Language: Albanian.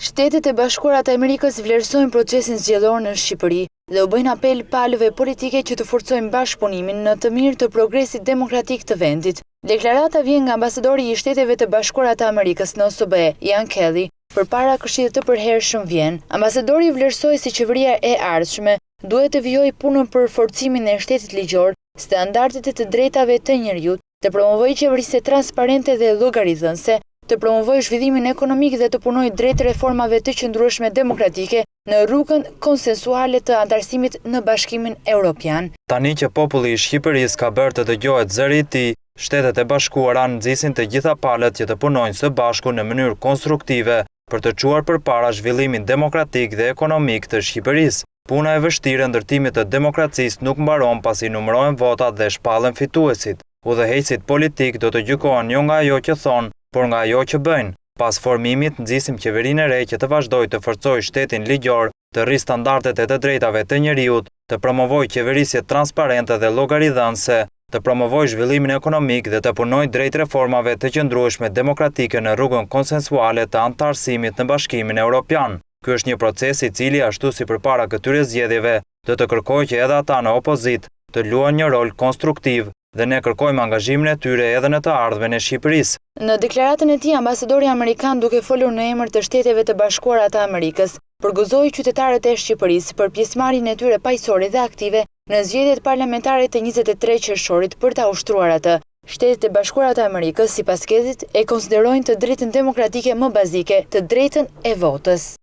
Shtetet e Bashkuara të Amerikës vlerësojnë procesin zgjedhor në Shqipëri dhe u bëjnë apel palëve politike që të forcojnë bashkëpunimin në të mirë të progresit demokratik të vendit. Deklarata vjen nga ambasadori i Shteteve të Bashkuara të Amerikës në OSBE, Ian Kelly, përpara Këshillit të përhershëm vjen. Ambasadori vlerësoi si qeveria e ardhshme duhet të vijojë punën për forcimin e shtetit ligjor, standardet e të drejtave të njerëzit, të promovojë qeverisje transparente dhe llogaridhënëse, të promovojë zhvillimin ekonomik dhe të punojë drejt reformave të qëndrueshme demokratike në rrugën konsensuale të antarësimit në Bashkimin Evropian. Tani që populli i Shqipërisë ka bërë të dëgjohet zëri i tij, Shtetet e Bashkuara nxisin të gjitha palët që të punojnë së bashku në mënyrë konstruktive për të çuar përpara zhvillimin demokratik dhe ekonomik të Shqipërisë. Puna e vështirë e ndërtimit të demokracisë nuk mbaron pasi numërohen votat dhe shpallen fituesit. Udhëheqësit politik do të gjykohen jo nga ajo që thonë, por nga ajo që bëjnë. Pas formimit nxisim qeverinë e re që të vazhdojë të forcojë shtetin ligjor, të rrisë standardet e të drejtave të njerëzit, të promovojë qeverisje transparente dhe llogaridhënëse, të promovojë zhvillimin ekonomik dhe të punojë drejt reformave të qëndrueshme demokratike në rrugën konsensuale të antarësimit në Bashkimin Evropian. Ky është një proces i cili ashtu si përpara këtyre zgjedhjeve do të kërkojë që edhe ata në opozit të luajnë një rol konstruktiv dhe ne kërkojmë angazhimin e tyre edhe në të ardhmen e Shqipërisë. Në deklaratën e tij, ambasadori amerikan duke folur në emër të Shteteve të Bashkuara të Amerikës, përgëzoi qytetarët e Shqipërisë për pjesëmarrjen e tyre paqësore dhe aktive në zgjedhjet parlamentare të 23 qershorit për ta ushtruar atë. Shtetet e Bashkuara të Amerikës, sipas Kellyt, e konsiderojnë të drejtën demokratike më bazike, të drejtën e votës.